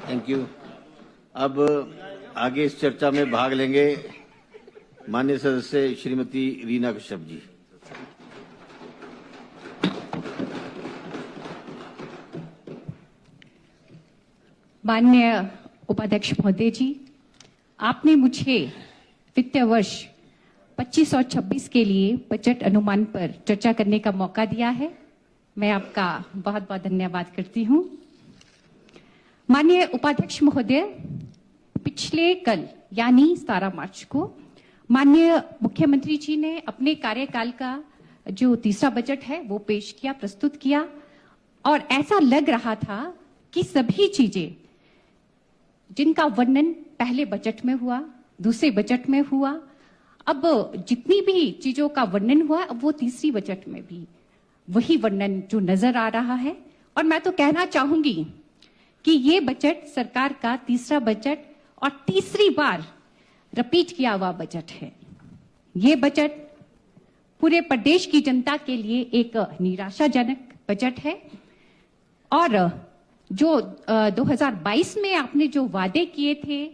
Thank you. अब आगे इस चर्चा में भाग लेंगे माननीय सदस्य श्रीमती रीना कश्यप जी। माननीय उपाध्यक्ष महोदय जी, आपने मुझे वित्तीय वर्ष 25 और 26 के लिए बजट अनुमान पर चर्चा करने का मौका दिया है। मैं आपका बहुत बहुत धन्यवाद करती हूं। माननीय उपाध्यक्ष महोदय, पिछले कल यानी 17 मार्च को माननीय मुख्यमंत्री जी ने अपने कार्यकाल का जो तीसरा बजट है वो पेश किया, प्रस्तुत किया, और ऐसा लग रहा था कि सभी चीजें जिनका वर्णन पहले बजट में हुआ, दूसरे बजट में हुआ, अब जितनी भी चीजों का वर्णन हुआ अब वो तीसरी बजट में भी वही वर्णन जो नजर आ रहा है। और मैं तो कहना चाहूंगी कि ये बजट सरकार का तीसरा बजट और तीसरी बार रिपीट किया हुआ बजट है। ये बजट पूरे प्रदेश की जनता के लिए एक निराशाजनक बजट है। और जो 2022 में आपने जो वादे किए थे,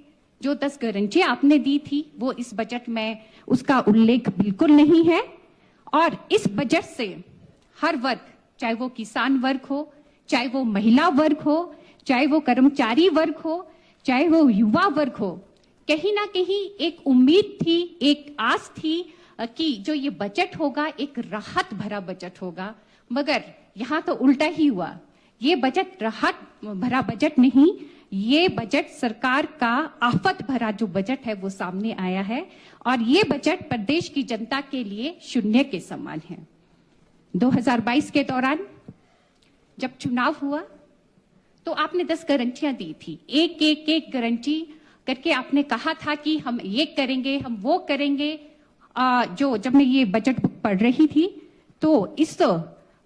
जो 10 गारंटियां आपने दी थी, वो इस बजट में उसका उल्लेख बिल्कुल नहीं है। और इस बजट से हर वर्ग, चाहे वो किसान वर्ग हो, चाहे वो महिला वर्ग हो, चाहे वो कर्मचारी वर्ग हो, चाहे वो युवा वर्ग हो, कहीं ना कहीं एक उम्मीद थी, एक आस थी कि जो ये बजट होगा एक राहत भरा बजट होगा। मगर यहां तो उल्टा ही हुआ। ये बजट राहत भरा बजट नहीं, ये बजट सरकार का आफत भरा जो बजट है वो सामने आया है। और ये बजट प्रदेश की जनता के लिए शून्य के समान है। 2022 के दौरान जब चुनाव हुआ तो आपने 10 गारंटियां दी थी, एक गारंटी करके आपने कहा था कि हम ये करेंगे, हम वो करेंगे। जब मैं ये बजट बुक पढ़ रही थी तो इस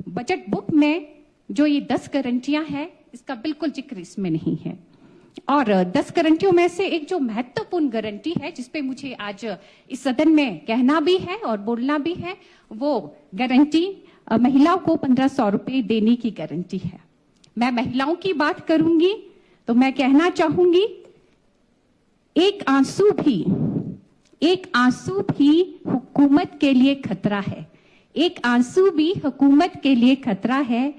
बजट बुक में जो ये 10 गारंटियां हैं इसका बिल्कुल जिक्र इसमें नहीं है। और 10 गारंटियों में से एक जो महत्वपूर्ण गारंटी है जिसपे मुझे आज इस सदन में कहना भी है और बोलना भी है, वो गारंटी महिलाओं को 1500 रुपए देने की गारंटी है। मैं महिलाओं की बात करूंगी तो मैं कहना चाहूंगी, एक आंसू भी हुकूमत के लिए खतरा है। एक आंसू भी हुकूमत के लिए खतरा है।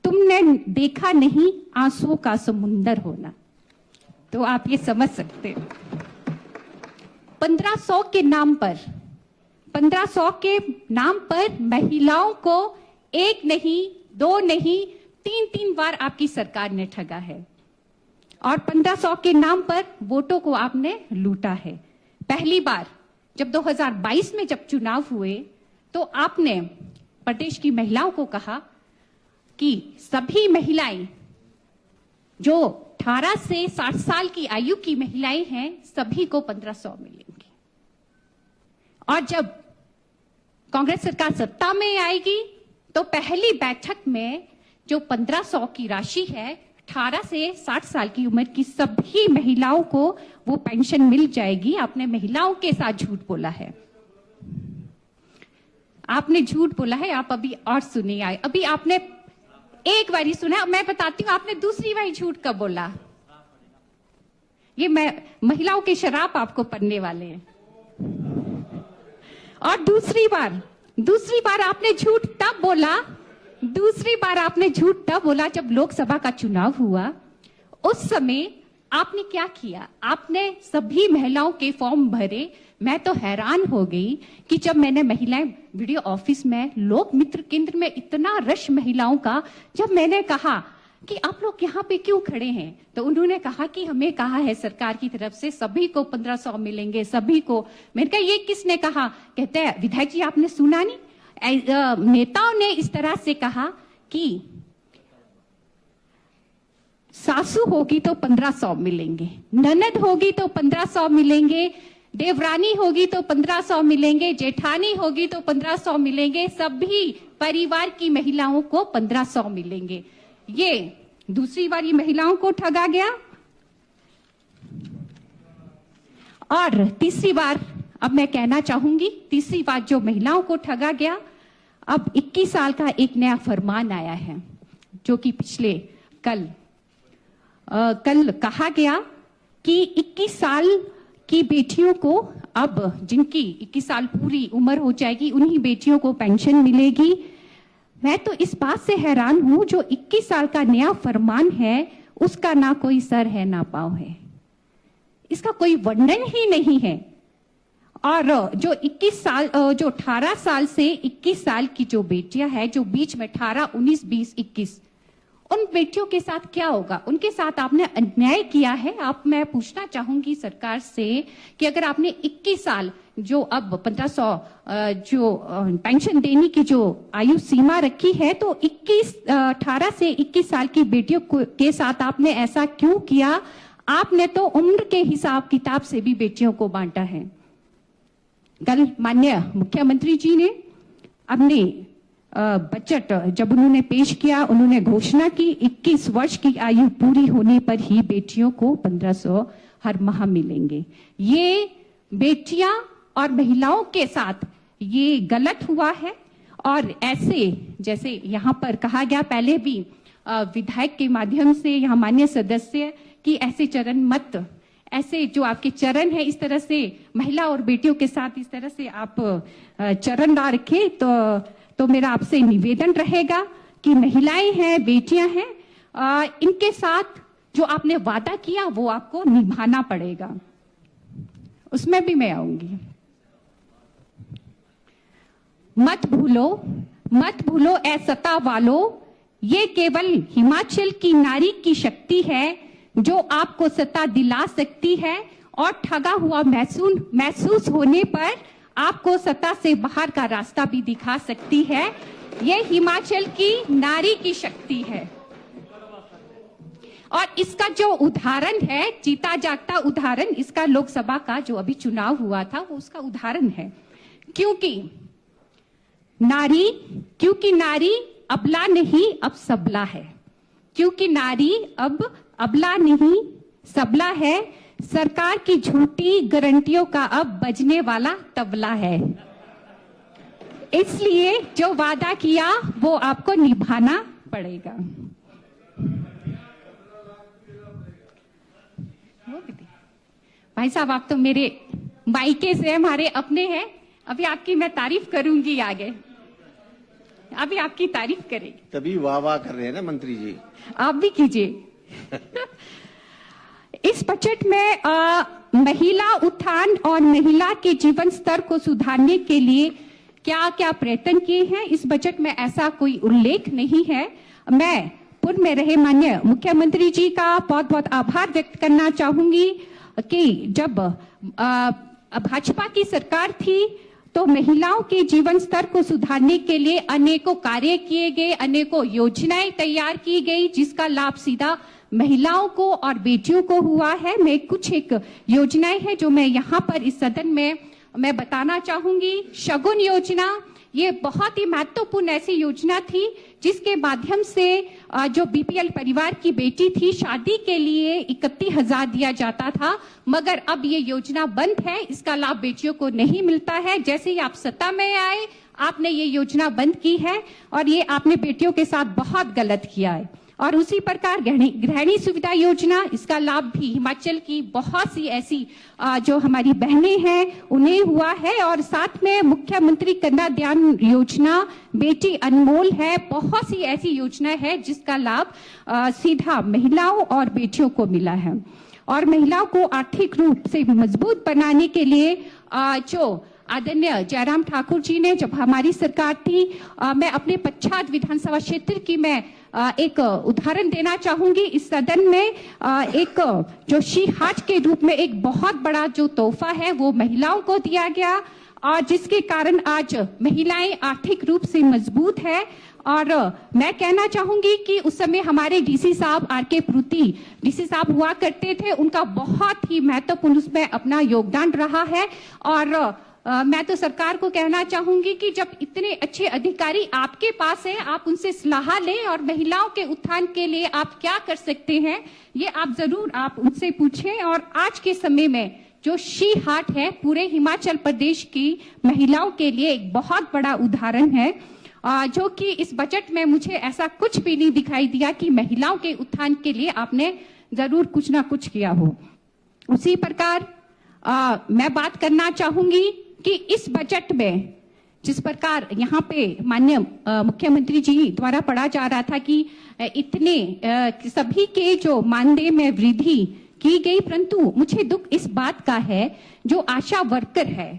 तुमने देखा नहीं आंसुओं का समुंदर होना, तो आप ये समझ सकते हैं। 1500 के नाम पर महिलाओं को एक नहीं, दो नहीं, 3 बार आपकी सरकार ने ठगा है। और 1500 के नाम पर वोटों को आपने लूटा है। पहली बार जब 2022 में जब चुनाव हुए तो आपने प्रदेश की महिलाओं को कहा कि सभी महिलाएं जो 18 से 60 साल की आयु की महिलाएं हैं सभी को 1500 मिलेंगे। और जब कांग्रेस सरकार सत्ता में आएगी तो पहली बैठक में जो 1500 की राशि है, 18 से 60 साल की उम्र की सभी महिलाओं को वो पेंशन मिल जाएगी। आपने महिलाओं के साथ झूठ बोला है, आपने झूठ बोला है। आप अभी और सुनिए, अभी आपने एक बारी सुना, मैं बताती हूं आपने दूसरी बारी झूठ कब बोला। ये महिलाओं के शराब आपको पढ़ने वाले हैं। और दूसरी बार आपने झूठ तब बोला जब लोकसभा का चुनाव हुआ। उस समय आपने क्या किया, आपने सभी महिलाओं के फॉर्म भरे। मैं तो हैरान हो गई कि जब मैंने महिलाएं वीडियो ऑफिस में, लोक मित्र केंद्र में इतना रश महिलाओं का, जब मैंने कहा कि आप लोग यहाँ पे क्यों खड़े हैं, तो उन्होंने कहा कि हमें कहा है सरकार की तरफ से सभी को 1500 मिलेंगे, सभी को। मैंने कहा ये किसने कहा? कहते हैं विधायक जी आपने सुना नहीं, नेताओं ने इस तरह से कहा कि सासू होगी तो 1500 मिलेंगे, ननद होगी तो 1500 मिलेंगे, देवरानी होगी तो 1500 मिलेंगे, जेठानी होगी तो 1500 मिलेंगे, सभी परिवार की महिलाओं को 1500 मिलेंगे। ये दूसरी बार ये महिलाओं को ठगा गया। और तीसरी बार, अब मैं कहना चाहूंगी, तीसरी बार जो महिलाओं को ठगा गया, अब 21 साल का एक नया फरमान आया है जो कि पिछले कल कल कहा गया कि 21 साल की बेटियों को, अब जिनकी 21 साल पूरी उम्र हो जाएगी, उन्हीं बेटियों को पेंशन मिलेगी। मैं तो इस बात से हैरान हूं, जो 21 साल का नया फरमान है उसका ना कोई सर है ना पांव है, इसका कोई वर्णन ही नहीं है। और जो 21 साल, जो 18 साल से 21 साल की जो बेटियां हैं, जो बीच में 18, 19, 20, 21, उन बेटियों के साथ क्या होगा? उनके साथ आपने अन्याय किया है। मैं पूछना चाहूंगी सरकार से कि अगर आपने 21 साल, जो अब 1500 जो पेंशन देने की जो आयु सीमा रखी है, तो 18 से 21 साल की बेटियों के साथ आपने ऐसा क्यों किया? आपने तो उम्र के हिसाब किताब से भी बेटियों को बांटा है। कल माननीय मुख्यमंत्री जी ने अपने बजट जब उन्होंने पेश किया, उन्होंने घोषणा की 21 वर्ष की आयु पूरी होने पर ही बेटियों को 1500 हर माह मिलेंगे। ये बेटियां और महिलाओं के साथ ये गलत हुआ है। और ऐसे, जैसे यहाँ पर कहा गया, पहले भी विधायक के माध्यम से यहाँ माननीय सदस्य कि ऐसे चरण मत, ऐसे जो आपके चरण है इस तरह से महिला और बेटियों के साथ इस तरह से आप चरण ना रखें। तो मेरा आपसे निवेदन रहेगा कि महिलाएं हैं, बेटियां हैं, इनके साथ जो आपने वादा किया वो आपको निभाना पड़ेगा। उसमें भी मैं आऊंगी। मत भूलो ऐ सत्ता वालों, ये केवल हिमाचल की नारी की शक्ति है जो आपको सत्ता दिला सकती है, और ठगा हुआ महसूस होने पर आपको सत्ता से बाहर का रास्ता भी दिखा सकती है। यह हिमाचल की नारी की शक्ति है। और इसका जो उदाहरण है, जीता जागता उदाहरण, इसका लोकसभा का जो अभी चुनाव हुआ था वो उसका उदाहरण है। क्योंकि नारी अबला नहीं अब सबला है। क्योंकि नारी अब अबला नहीं सबला है। सरकार की झूठी गारंटियों का अब बजने वाला तबला है। इसलिए जो वादा किया वो आपको निभाना पड़ेगा। भाई साहब, आप तो मेरे मायके से हमारे अपने हैं। अभी आपकी मैं तारीफ करूंगी आगे, अभी आपकी तारीफ करेंगे। तभी वाह वाह कर रहे हैं ना मंत्री जी, आप भी कीजिए। इस बजट में महिला उत्थान और महिला के जीवन स्तर को सुधारने के लिए क्या क्या प्रयत्न किए हैं, इस बजट में ऐसा कोई उल्लेख नहीं है। मैं पूर्व में रहे माननीय मुख्यमंत्री जी का बहुत बहुत आभार व्यक्त करना चाहूंगी कि जब भाजपा की सरकार थी तो महिलाओं के जीवन स्तर को सुधारने के लिए अनेकों कार्य किए गए, अनेकों योजनाएं तैयार की गई, जिसका लाभ सीधा महिलाओं को और बेटियों को हुआ है। मैं कुछ एक योजनाएं हैं जो मैं यहाँ पर इस सदन में मैं बताना चाहूंगी। शगुन योजना, ये बहुत ही महत्वपूर्ण ऐसी योजना थी जिसके माध्यम से जो बीपीएल परिवार की बेटी थी, शादी के लिए 31,000 दिया जाता था, मगर अब ये योजना बंद है, इसका लाभ बेटियों को नहीं मिलता है। जैसे ही आप सत्ता में आए, आपने ये योजना बंद की है और ये आपने बेटियों के साथ बहुत गलत किया है। और उसी प्रकार गृहिणी सुविधा योजना, इसका लाभ भी हिमाचल की बहुत सी ऐसी जो हमारी बहनें हैं उन्हें हुआ है। और साथ में मुख्यमंत्री कन्यादान योजना, बेटी अनमोल है, बहुत सी ऐसी योजनाएं हैं जिसका लाभ सीधा महिलाओं और बेटियों को मिला है। और महिलाओं को आर्थिक रूप से मजबूत बनाने के लिए जो आदरणीय जयराम ठाकुर जी ने, जब हमारी सरकार थी, मैं अपने पच्छाद विधानसभा क्षेत्र की मैं एक उदाहरण देना चाहूंगी इस सदन में। एक जो शी हाट के रूप में एक बहुत बड़ा जो तोहफा है वो महिलाओं को दिया गया, और जिसके कारण आज महिलाएं आर्थिक रूप से मजबूत है। और मैं कहना चाहूंगी कि उस समय हमारे डीसी साहब आर.के. प्रूति डीसी साहब हुआ करते थे, उनका बहुत ही महत्वपूर्ण उसमें अपना योगदान रहा है। और मैं तो सरकार को कहना चाहूंगी कि जब इतने अच्छे अधिकारी आपके पास हैं, आप उनसे सलाह लें और महिलाओं के उत्थान के लिए आप क्या कर सकते हैं, ये आप जरूर आप उनसे पूछें। और आज के समय में जो शी हाट है, पूरे हिमाचल प्रदेश की महिलाओं के लिए एक बहुत बड़ा उदाहरण है, जो कि इस बजट में मुझे ऐसा कुछ भी नहीं दिखाई दिया कि महिलाओं के उत्थान के लिए आपने जरूर कुछ ना कुछ किया हो। उसी प्रकार मैं बात करना चाहूंगी कि इस बजट में जिस प्रकार यहाँ पे माननीय मुख्यमंत्री जी द्वारा पढ़ा जा रहा था कि इतने सभी के जो मानदेय में वृद्धि की गई, परंतु मुझे दुख इस बात का है जो आशा वर्कर है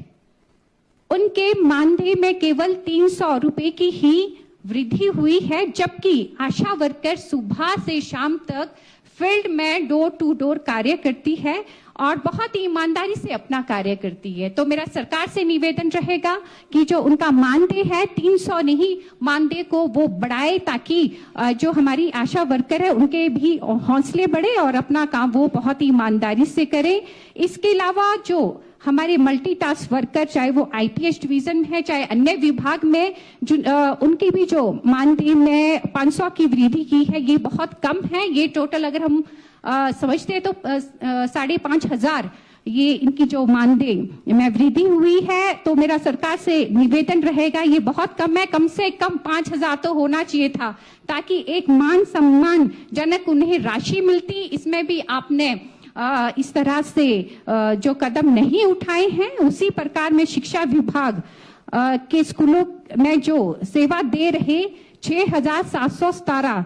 उनके मानदेय में केवल 300 रुपए की ही वृद्धि हुई है, जबकि आशा वर्कर सुबह से शाम तक फील्ड में डोर टू डोर कार्य करती है और बहुत ही ईमानदारी से अपना कार्य करती है। तो मेरा सरकार से निवेदन रहेगा कि जो उनका मानदेय है 300 नहीं, मानदेय को वो बढ़ाए ताकि जो हमारी आशा वर्कर है उनके भी हौसले बढ़े और अपना काम वो बहुत ही ईमानदारी से करें। इसके अलावा जो हमारे मल्टीटास्क वर्कर, चाहे वो आईपीएस डिवीजन है चाहे अन्य विभाग में, उनकी भी जो मानदेय में 500 की वृद्धि की है, ये बहुत कम है। ये टोटल अगर हम समझते हैं तो 5,500 ये इनकी जो मानदेय में वृद्धि हुई है। तो मेरा सरकार से निवेदन रहेगा, ये बहुत कम है, कम से कम 5,000 तो होना चाहिए था ताकि एक मान सम्मान जनक उन्हें राशि मिलती। इसमें भी आपने इस तरह से जो कदम नहीं उठाए हैं। उसी प्रकार में शिक्षा विभाग के स्कूलों में जो सेवा दे रहे 6,717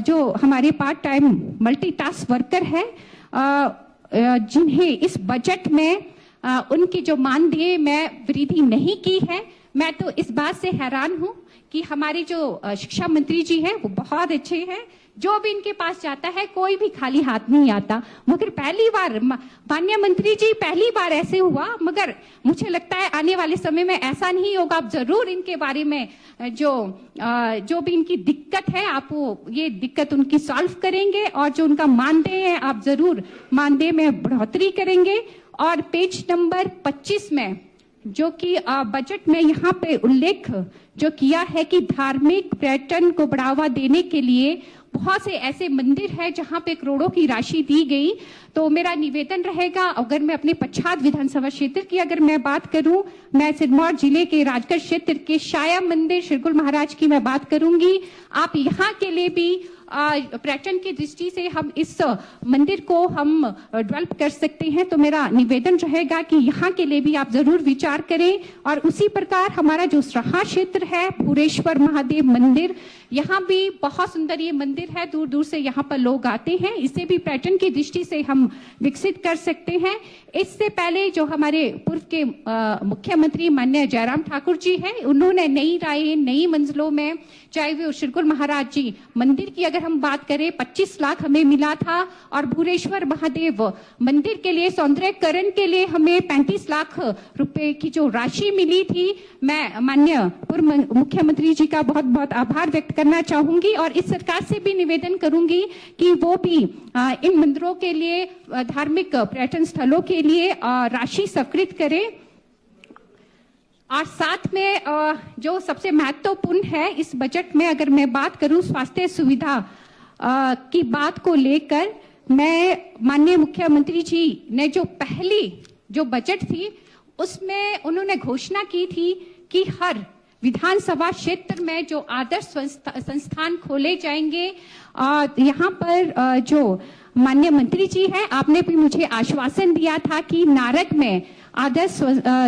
जो हमारे पार्ट टाइम मल्टीटास्क वर्कर है, जिन्हें इस बजट में उनकी जो मानदेय में वृद्धि नहीं की है, मैं तो इस बात से हैरान हूं कि हमारे जो शिक्षा मंत्री जी हैं वो बहुत अच्छे हैं, जो भी इनके पास जाता है कोई भी खाली हाथ नहीं आता। मगर पहली बार माननीय मंत्री जी पहली बार ऐसे हुआ, मगर मुझे लगता है आने वाले समय में ऐसा नहीं होगा। आप जरूर इनके बारे में जो भी इनकी दिक्कत है आप ये दिक्कत उनकी सॉल्व करेंगे और जो उनका मानदेय है आप जरूर मानदेय में बढ़ोतरी करेंगे। और पेज नंबर 25 में जो कि बजट में यहाँ पे उल्लेख जो किया है कि धार्मिक पर्यटन को बढ़ावा देने के लिए बहुत से ऐसे मंदिर हैं जहां पे करोड़ों की राशि दी गई। तो मेरा निवेदन रहेगा, अगर मैं अपने पच्छाद विधानसभा क्षेत्र की अगर मैं बात करूं, मैं सिरमौर जिले के राजगढ़ क्षेत्र के शाया मंदिर शिरकुल महाराज की मैं बात करूंगी। आप यहाँ के लिए भी पर्यटन की दृष्टि से हम इस मंदिर को हम डेवलप कर सकते हैं। तो मेरा निवेदन रहेगा कि यहाँ के लिए भी आप जरूर विचार करें। और उसी प्रकार हमारा जो सराहा क्षेत्र है भूरेश्वर महादेव मंदिर, यहाँ भी बहुत सुंदर ये मंदिर है, दूर दूर से यहाँ पर लोग आते हैं। इसे भी पर्यटन की दृष्टि से हम विकसित कर सकते हैं। इससे पहले जो हमारे पूर्व के मुख्यमंत्री माननीय जयराम ठाकुर जी हैं, उन्होंने नई राय नई मंजिलों में, चाहे वो शिरकुल महाराज जी मंदिर की अगर हम बात करें 25 लाख हमें मिला था, और भूरेश्वर महादेव मंदिर के लिए सौंदर्यकरण के लिए हमें 35 लाख रुपए की जो राशि मिली थी। मैं माननीय पूर्व मुख्यमंत्री जी का बहुत बहुत आभार व्यक्त करना चाहूंगी और इस सरकार से भी निवेदन करूंगी कि वो भी इन मंदिरों के लिए, धार्मिक पर्यटन स्थलों के लिए राशि स्वीकृत करें। और साथ में जो सबसे महत्वपूर्ण है इस बजट में अगर मैं बात करूं स्वास्थ्य सुविधा की बात को लेकर, मैं माननीय मुख्यमंत्री जी ने जो पहली जो बजट थी उसमें उन्होंने घोषणा की थी कि हर विधानसभा क्षेत्र में जो आदर्श संस्थान खोले जाएंगे। यहाँ पर जो माननीय मंत्री जी हैं, आपने भी मुझे आश्वासन दिया था कि नारग में आदर्श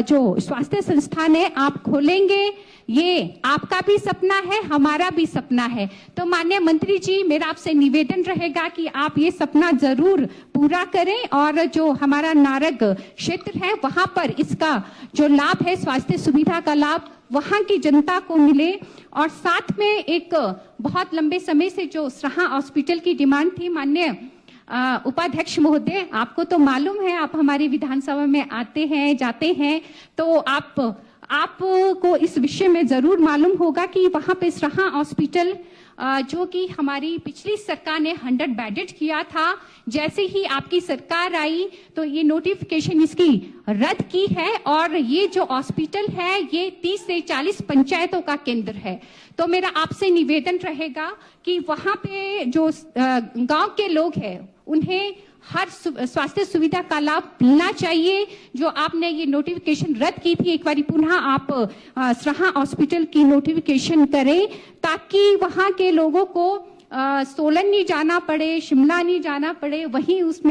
जो स्वास्थ्य संस्थान है आप खोलेंगे। ये आपका भी सपना है, हमारा भी सपना है। तो माननीय मंत्री जी, मेरा आपसे निवेदन रहेगा कि आप ये सपना जरूर पूरा करें और जो हमारा नारग क्षेत्र है वहां पर इसका जो लाभ है, स्वास्थ्य सुविधा का लाभ वहां की जनता को मिले। और साथ में एक बहुत लंबे समय से जो सराहा हॉस्पिटल की डिमांड थी, माननीय उपाध्यक्ष महोदय, आपको तो मालूम है, आप हमारी विधानसभा में आते हैं जाते हैं, तो आपको इस विषय में जरूर मालूम होगा कि वहां पे सराहा हॉस्पिटल जो कि हमारी पिछली सरकार ने 100 बेडेड किया था, जैसे ही आपकी सरकार आई तो ये नोटिफिकेशन इसकी रद्द की है और ये जो हॉस्पिटल है ये 30 से 40 पंचायतों का केंद्र है। तो मेरा आपसे निवेदन रहेगा कि वहां पे जो गांव के लोग हैं उन्हें हर स्वास्थ्य सुविधा का लाभ मिलना चाहिए। जो आपने ये नोटिफिकेशन रद्द की थी, एक बार पुनः आप सराहा हॉस्पिटल की नोटिफिकेशन करें ताकि वहां के लोगों को सोलन नहीं जाना पड़े, शिमला नहीं जाना पड़े, वहीं उसमें